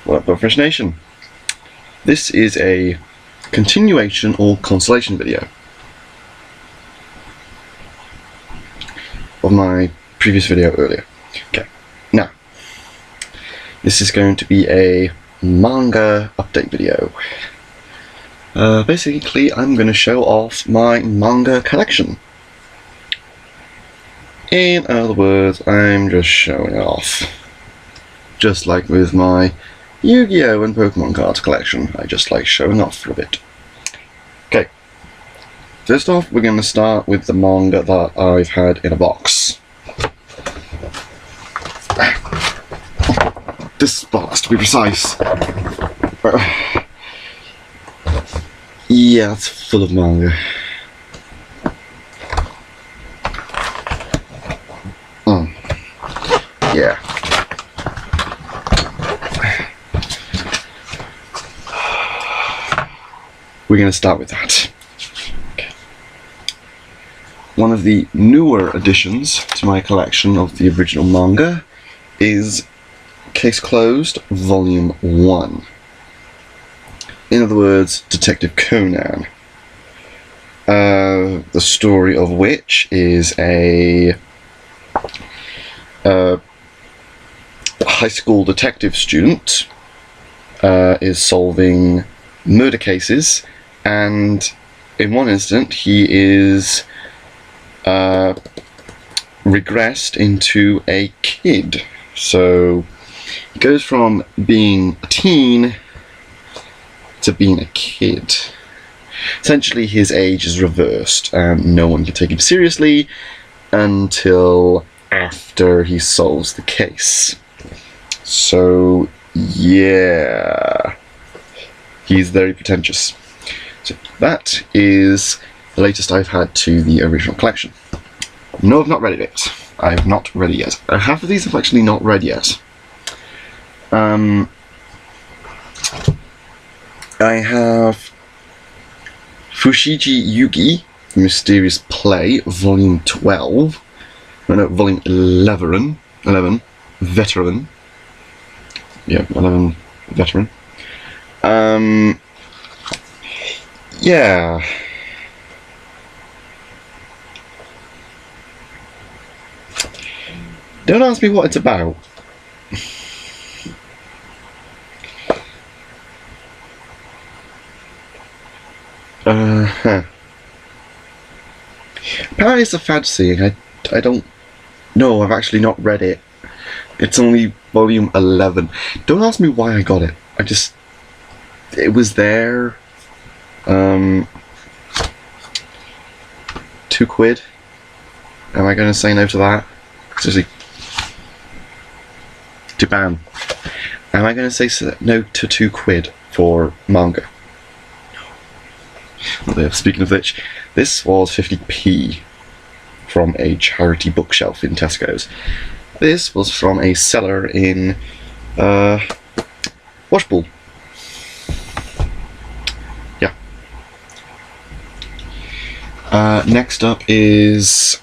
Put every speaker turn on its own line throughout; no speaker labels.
What up, Fish Nation? This is a continuation or consolation video of my previous video earlier. Okay, now this is going to be a manga update video. Basically, I'm going to show off my manga collection. In other words, I'm just showing it off. Just like with my Yu-Gi-Oh! And Pokemon cards collection, I just like showing off for a bit. Okay, first off, we're going to start with the manga that I've had in a box. This box, to be precise. Yeah, it's full of manga. Yeah. We're going to start with that. Okay. One of the newer additions to my collection of the original manga is Case Closed, Volume 1. In other words, Detective Conan. The story of which is a high school detective student is solving murder cases, and in one incident he is regressed into a kid. So he goes from being a teen to being a kid. Essentially his age is reversed and no one can take him seriously until after he solves the case. So yeah, he's very pretentious. So that is the latest I've had to the original collection. No, I've not read it yet. I have not read it yet. Half of these I've actually not read yet. I have Fushigi Yugi, Mysterious Play, Volume 12. No, Volume 11. Veteran. Yeah, 11 Veteran. Yeah. Don't ask me what it's about. Apparently it's a fantasy, and I don't know, I've actually not read it. It's only volume 11. Don't ask me why I got it. It was there. £2. Am I going to say no to that? Seriously. Japan. Am I going to say no to £2 for manga? No. Speaking of which, this was 50p from a charity bookshelf in Tesco's. This was from a seller in Washpool. Yeah. Next up is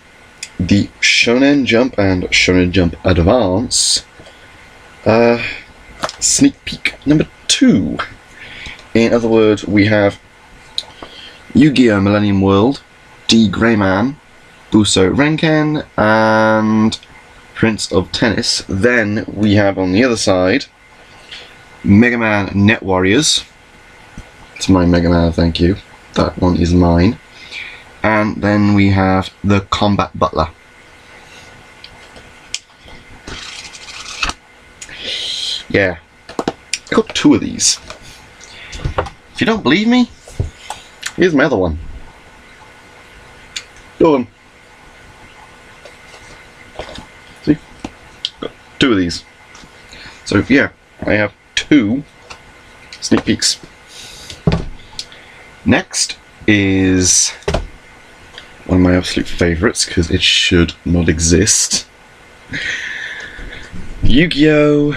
the Shonen Jump and Shonen Jump Advance sneak peek number 2. In other words, we have Yu-Gi-Oh! Millennium World, D. Greyman, Buso Renken, and Prince of Tennis. Then we have on the other side Mega Man Net Warriors. It's my Mega Man, thank you. That one is mine. And then we have the Combat Butler. Yeah, I got 2 of these. If you don't believe me, here's my other one. Go on. See? Got 2 of these. So yeah, I have 2 sneak peeks. Next is one of my absolute favourites, because it should not exist. Yu-Gi-Oh!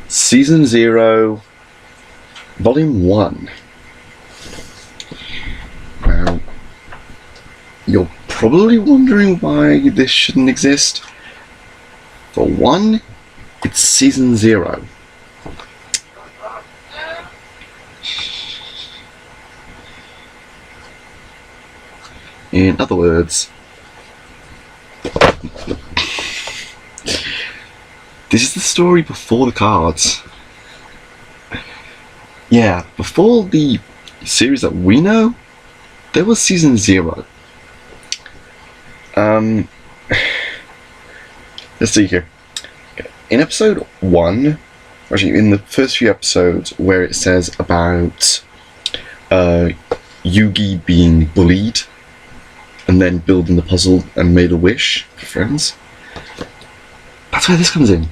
Season 0, Volume 1. Now, you're probably wondering why this shouldn't exist. For one, it's Season 0. In other words, this is the story before the cards. Yeah, before the series that we know, there was season 0. Let's see here. In episode 1, actually in the first few episodes where it says about Yugi being bullied and then building the puzzle and made a wish for friends, that's where this comes in.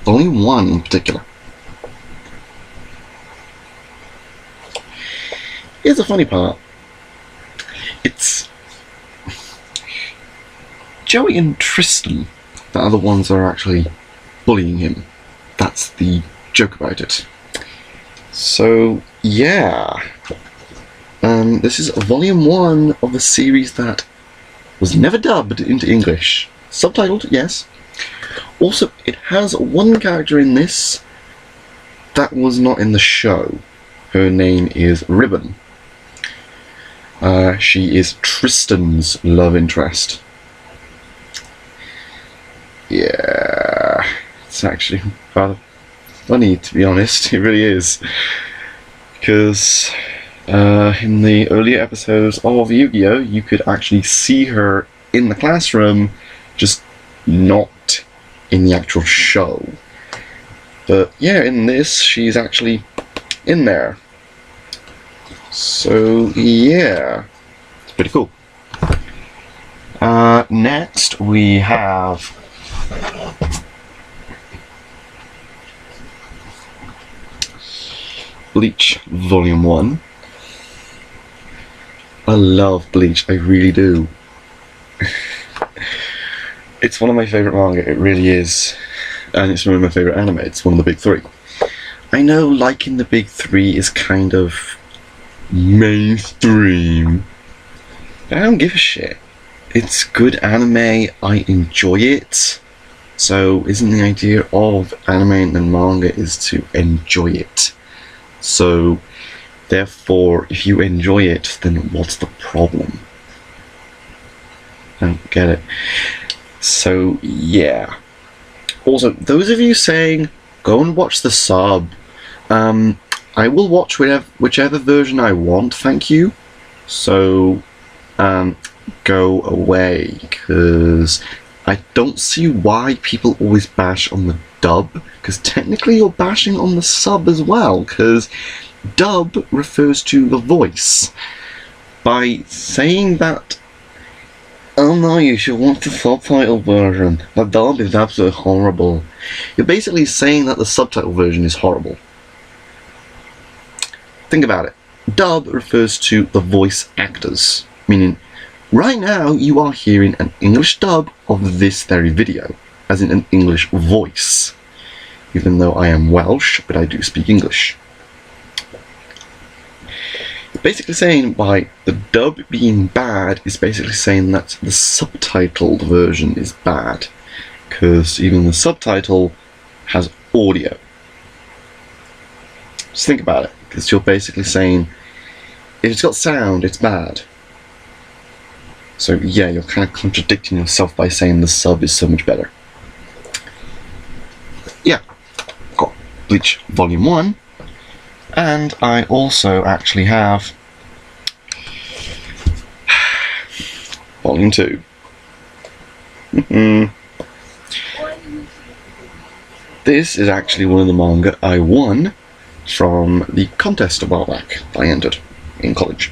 Only one in particular. Here's the funny part. It's Joey and Tristan that are the ones that are actually bullying him. That's the joke about it. So, yeah. This is volume 1 of a series that was never dubbed into English. Subtitled, yes. Also, it has one character in this that was not in the show. Her name is Ribbon. She is Tristan's love interest. Yeah, it's actually rather funny, to be honest. It really is. Because in the earlier episodes of Yu-Gi-Oh! You could actually see her in the classroom, just not in the actual show. But yeah, in this, she's actually in there. So yeah, it's pretty cool. Next we have Bleach Volume 1. I love Bleach, I really do. It's one of my favourite manga, it really is. And it's one of my favourite anime, it's one of the big 3. I know liking the big 3 is kind of mainstream. I don't give a shit. It's good anime, I enjoy it. So isn't the idea of anime and manga is to enjoy it? So therefore, if you enjoy it, then what's the problem? I don't get it. So yeah. Also, those of you saying, go and watch the sub, I will watch whichever version I want, thank you. So, go away, because I don't see why people always bash on the dub, because technically you're bashing on the sub as well, because dub refers to the voice. By saying that, oh no, you should watch the subtitle version, the dub is absolutely horrible, you're basically saying that the subtitle version is horrible. Think about it. Dub refers to the voice actors, meaning right now you are hearing an English dub of this very video, as in an English voice, even though I am Welsh, but I do speak English. Basically saying by the dub being bad is basically saying that the subtitled version is bad, because even the subtitle has audio. Just think about it, because you're basically saying if it's got sound, it's bad. So yeah, you're kind of contradicting yourself by saying the sub is so much better. Yeah, got Bleach Volume 1, and I also actually have Volume 2. This is actually one of the manga I won from the contest a while back that I entered in college.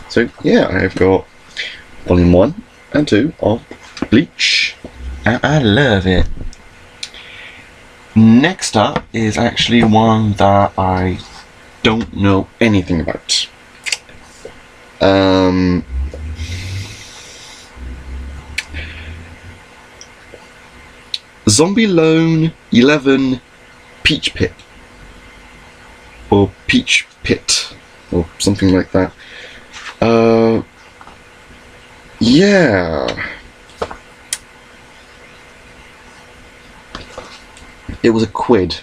So yeah, I've got Volume 1 and 2 of Bleach, and I love it. Next up is actually one that I don't know anything about. Zombie Loan 11 Peach Pit, or Peach Pit, or something like that. Yeah. It was a quid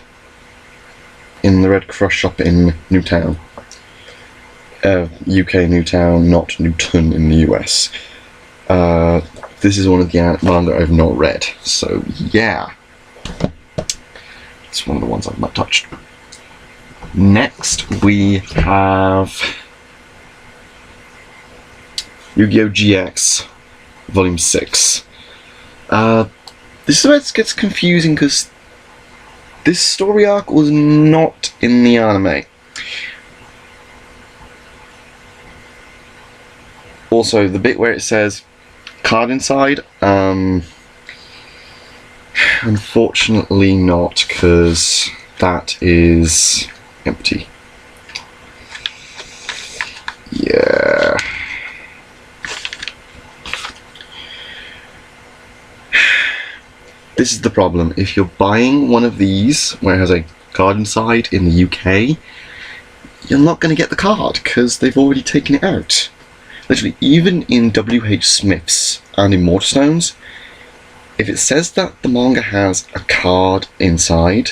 in the Red Cross shop in Newtown. UK Newtown, not Newton in the US. This is one of the manga I've not read, so yeah. It's one of the ones I've not touched. Next, we have Yu-Gi-Oh! GX, Volume 6. This is where it gets confusing, because this story arc was not in the anime. Also, the bit where it says card inside, unfortunately not, because that is empty. Yeah. This is the problem. If you're buying one of these where it has a card inside in the UK, you're not going to get the card because they've already taken it out. Literally, even in W.H. Smith's and in Mortarstones, if it says that the manga has a card inside,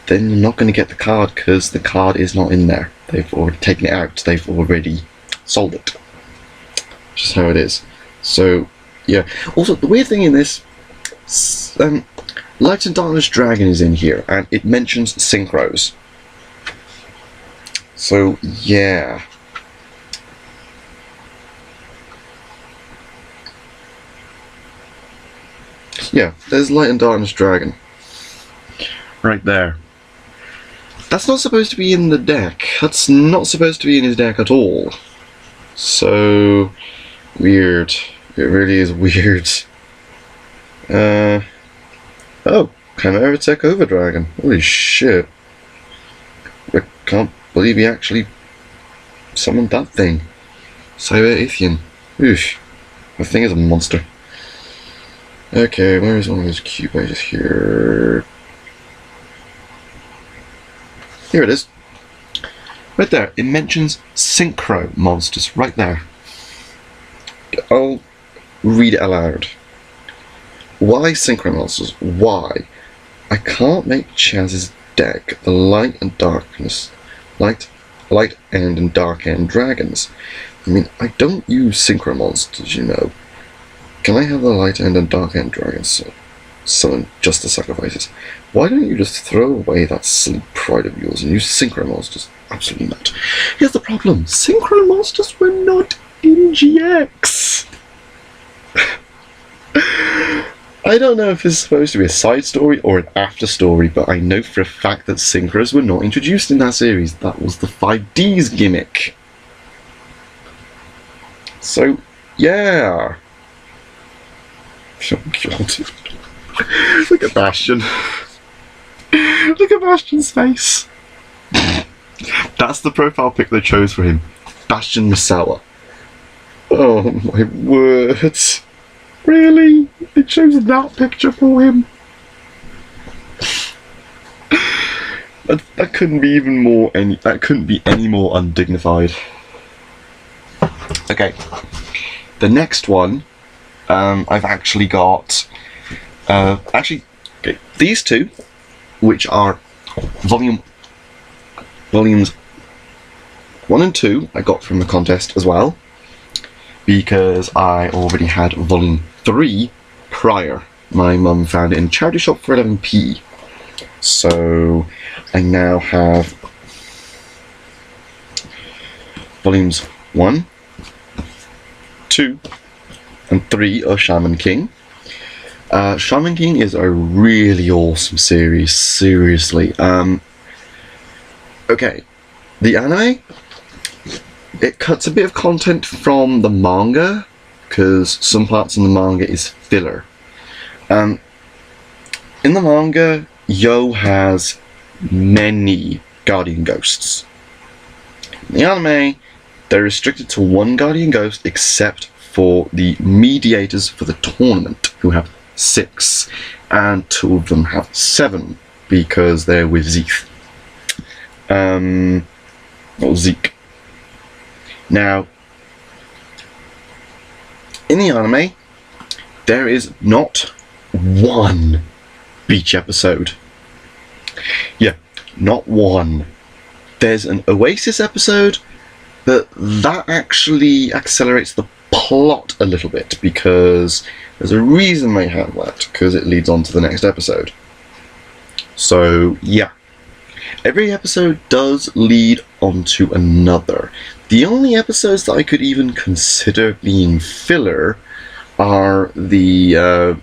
then you're not going to get the card because the card is not in there. They've already taken it out. They've already sold it. Just how it is. So, yeah. Also, the weird thing in this, Light and Darkness Dragon is in here, and it mentions synchros. So, yeah. Yeah, there's Light and Darkness Dragon. Right there. That's not supposed to be in the deck. That's not supposed to be in his deck at all. So weird. It really is weird. Oh, Chimera Tech Over Dragon. Holy shit. I can't believe he actually summoned that thing. Cyber Athean. Oof. The thing is a monster. Okay, where is one of those cute pages here? Here it is. Right there. It mentions synchro monsters. Right there. I'll read it aloud. Why synchro monsters? Why? I can't make Chaz's deck the light and darkness. Light end and dark end dragons. I mean, I don't use synchro monsters, you know. Can I have the light end and dark end dragons summon just the sacrifices? Why don't you just throw away that silly pride of yours and use synchro monsters? Absolutely not. Here's the problem. Synchro monsters were not in GX. I don't know if this is supposed to be a side story or an after story, but I know for a fact that synchros were not introduced in that series. That was the 5D's gimmick. So, yeah. Oh god. Look at Bastion. Look at Bastion's face. That's the profile pic they chose for him. Bastion Misawa. Oh my word. Really? They chose that picture for him? That couldn't be even more that couldn't be any more undignified. Okay. The next one, I've actually got okay, these two, which are volumes 1 and 2, I got from the contest as well, because I already had volume 3 prior. My mum found it in a charity shop for 11p. So I now have volumes 1, 2, and 3 of Shaman King. Shaman King is a really awesome series, seriously. Okay, the anime, it cuts a bit of content from the manga, because some parts in the manga is filler. In the manga, Yo has many guardian ghosts. In the anime, they're restricted to 1 guardian ghost, except for the mediators for the tournament, who have 6, and 2 of them have 7, because they're with Zeke. Or Zeke. Now, in the anime, there is not 1 beach episode. Yeah, not 1. There's an Oasis episode, But that actually accelerates the plot a little bit, because there's a reason they have that, because it leads on to the next episode. So yeah, every episode does lead on to another. The only episodes that I could even consider being filler are the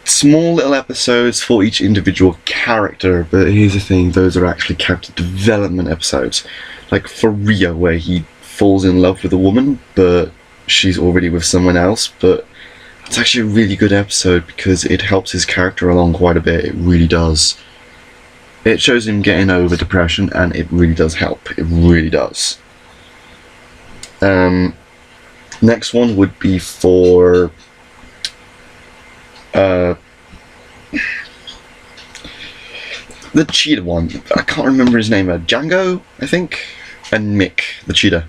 small little episodes for each individual character. But here's the thing, those are actually character development episodes. Like for Rio, where he falls in love with a woman, but she's already with someone else. But it's actually a really good episode because it helps his character along quite a bit. It really does. It shows him getting over depression, and it really does help. It really does. Next one would be for the cheetah one. I can't remember his name. Django, I think, and Mick, the cheetah,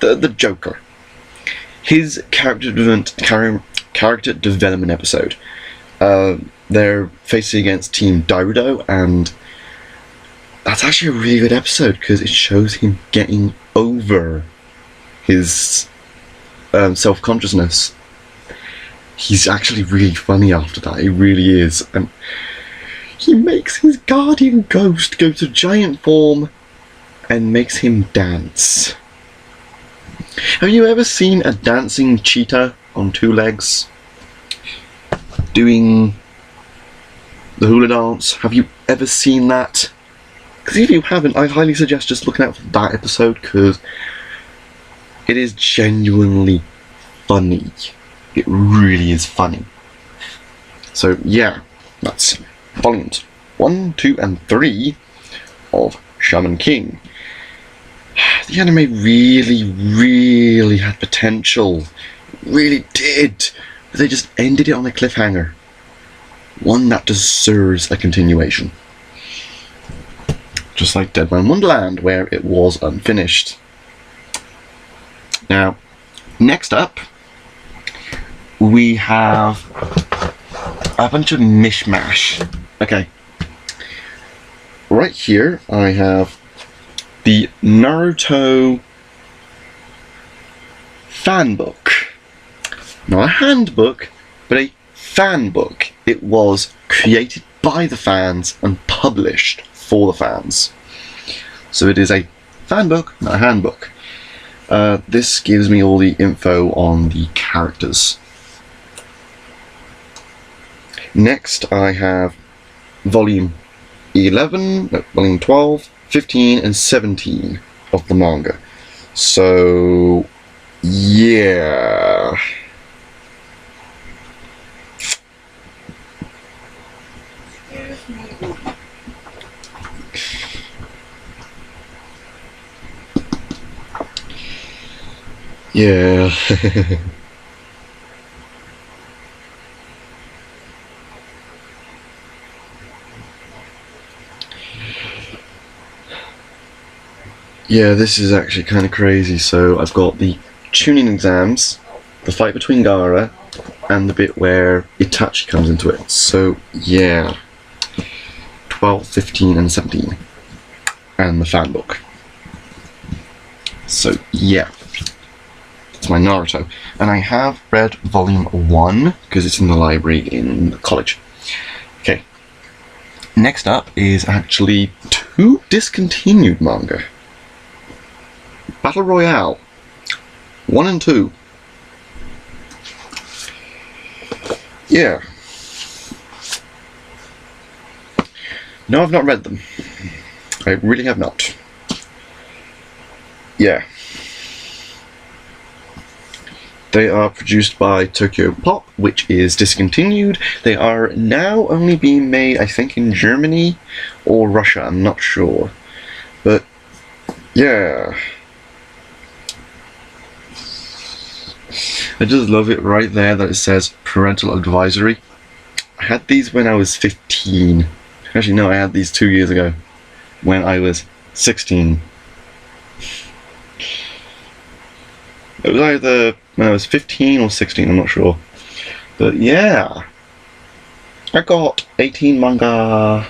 the Joker. His character development episode. They're facing against Team Darudo, and that's actually a really good episode because it shows him getting over his self-consciousness. He's actually really funny after that. He really is, and he makes his guardian ghost go to giant form and makes him dance. Have you ever seen a dancing cheetah on two legs doing the hula dance? Have you ever seen that? Because if you haven't, I highly suggest just looking out for that episode, because it is genuinely funny. It really is funny. So yeah, that's volumes 1, 2, and 3 of Shaman King. The anime really had potential. It really did. But they just ended it on a cliffhanger. One that deserves a continuation. Just like Dead Man Wonderland, where it was unfinished. Now, next up, we have a bunch of mishmash. Okay. Right here, I have the Naruto fan book. Not a handbook, but a fan book. It was created by the fans and published for the fans. So it is a fan book, not a handbook. This gives me all the info on the characters. Next, I have volume 12, 15, and 17 of the manga. So, yeah. Yeah. Yeah, this is actually kind of crazy. So I've got the tuning exams, the fight between Gaara, and the bit where Itachi comes into it. So yeah, 12, 15, and 17, and the fan book. So yeah, it's my Naruto, and I have read volume 1 because it's in the library in college. Okay, next up is actually 2 discontinued manga. Battle Royale 1 and 2. Yeah. No, I've not read them. I really have not. Yeah. They are produced by Tokyo Pop, which is discontinued. They are now only being made, I think, in Germany or Russia, I'm not sure. But, yeah. I just love it right there that it says parental advisory. I had these when I was 15. Actually, no, I had these 2 years ago when I was 16. It was either when I was 15 or 16, I'm not sure. But yeah, I got 18 manga.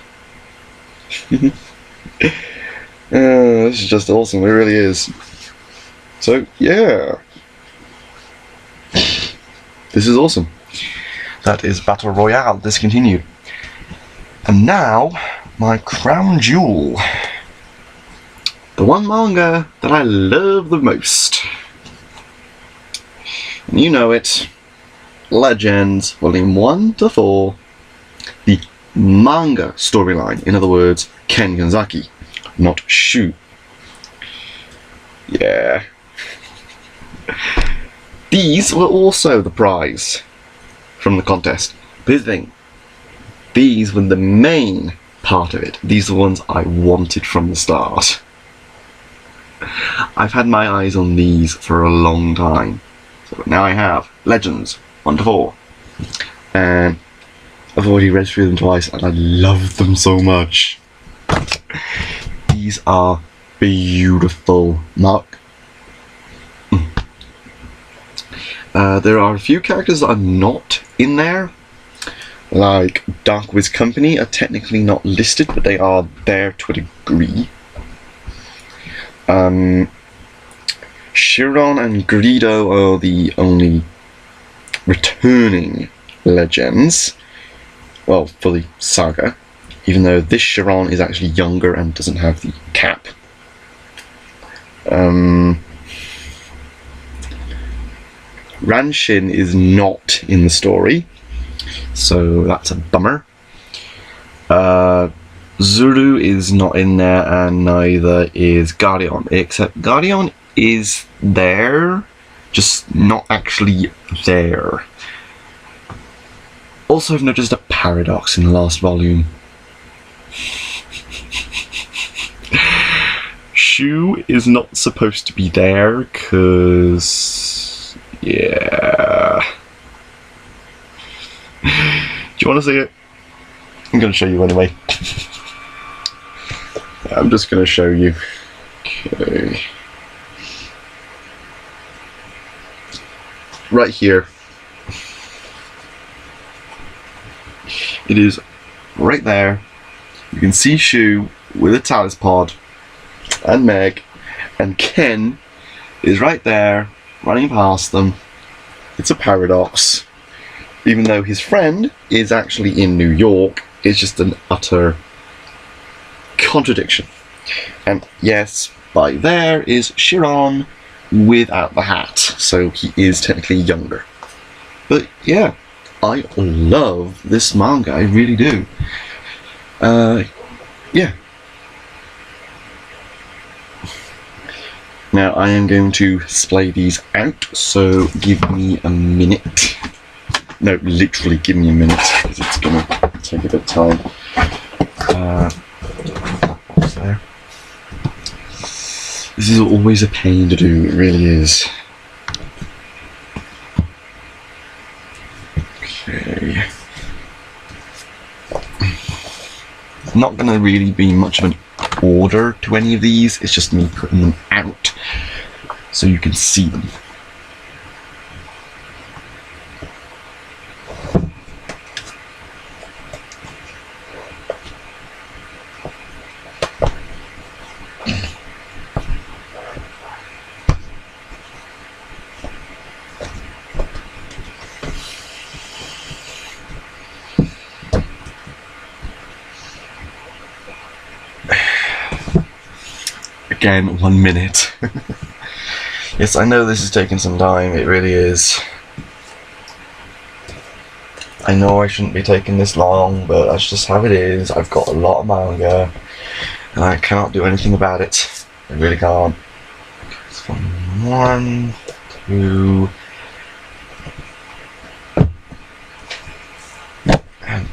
This is just awesome, it really is. So, yeah. This is awesome. That is Battle Royale discontinued. And now, my crown jewel. The one manga that I love the most. And you know it. Legends, Volume 1 to 4. The manga storyline. In other words, Ken Kanzaki, not Shu. Yeah. These were also the prize from the contest. But here's the thing. These were the main part of it. These are the ones I wanted from the start. I've had my eyes on these for a long time. So now I have Legends 1 to 4. And I've already read through them twice and I love them so much. These are beautiful. There are a few characters that are not in there. Like Dark Wiz Company are technically not listed, but they are there to a degree. Chiron and Greedo are the only returning legends. Well, for the saga. Even though this Chiron is actually younger and doesn't have the cap. Ranshin is not in the story, so that's a bummer. Zuru is not in there, and neither is Guardian, except Guardian is there, just not actually there. Also, I've noticed a paradox in the last volume. Shu is not supposed to be there, cause... yeah... Do you want to see it? I'm going to show you anyway. I'm just going to show you. Okay. Right here. It is right there. You can see Shu with a Talus pod and Meg, and Ken is right there running past them. It's a paradox. Even though his friend is actually in New York, it's just an utter contradiction. And yes, by there is Chiron without the hat, so he is technically younger. But yeah, I love this manga, I really do. Yeah. Now I am going to splay these out, so give me a minute. No, literally give me a minute, because it's going to take a bit of time. What's there? This is always a pain to do, it really is. Okay. It's not going to really be much of an order to any of these, it's just me putting them out so you can see them. Again, 1 minute. Yes, I know this is taking some time, it really is. I know I shouldn't be taking this long, but that's just how it is. I've got a lot of manga, and I cannot do anything about it. I really can't. It's 1, 2... and...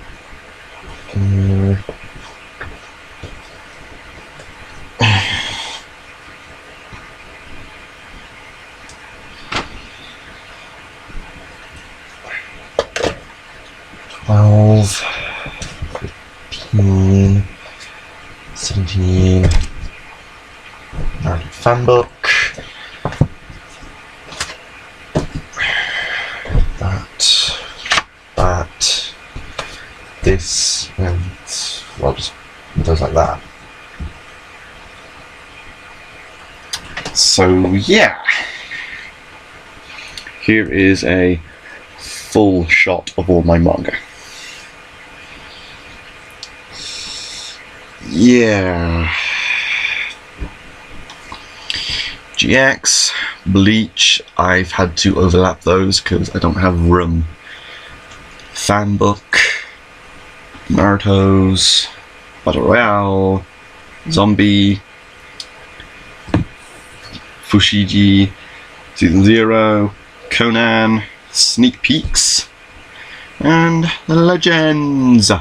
12, 15, 17, and fan book. That, this, and well, just those like that. So yeah, here is a full shot of all my manga. Yeah. GX, Bleach, I've had to overlap those because I don't have room. Fanbook, Naruto's, Battle Royale, Zombie, Fushigi, Season 0, Conan, Sneak Peeks, and the Legends.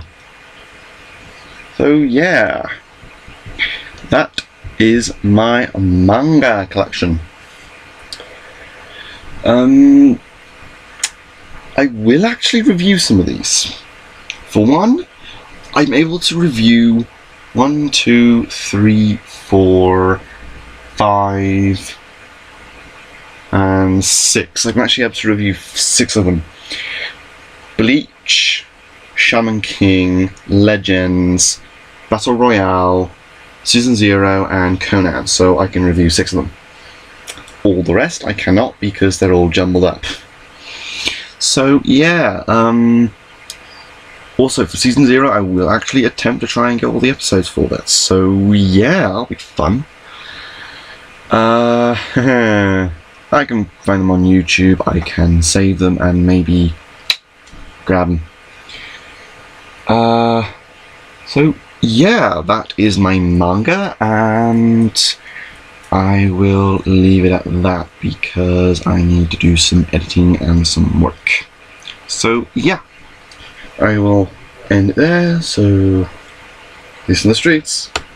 So yeah, that is my manga collection. I will actually review some of these. For one, I'm able to review 1, 2, 3, 4, 5, and 6. I'm actually able to review 6 of them. Bleach, Shaman King, Legends, Battle Royale, Season 0, and Conan, so I can review 6 of them. All the rest I cannot because they're all jumbled up. So yeah, also for Season 0 I will actually attempt to try and get all the episodes for that, so yeah, that'll be fun. I can find them on YouTube, I can save them and maybe grab them. So yeah, that is my manga, and I will leave it at that because I need to do some editing and some work. So yeah, I will end it there, so peace in the streets.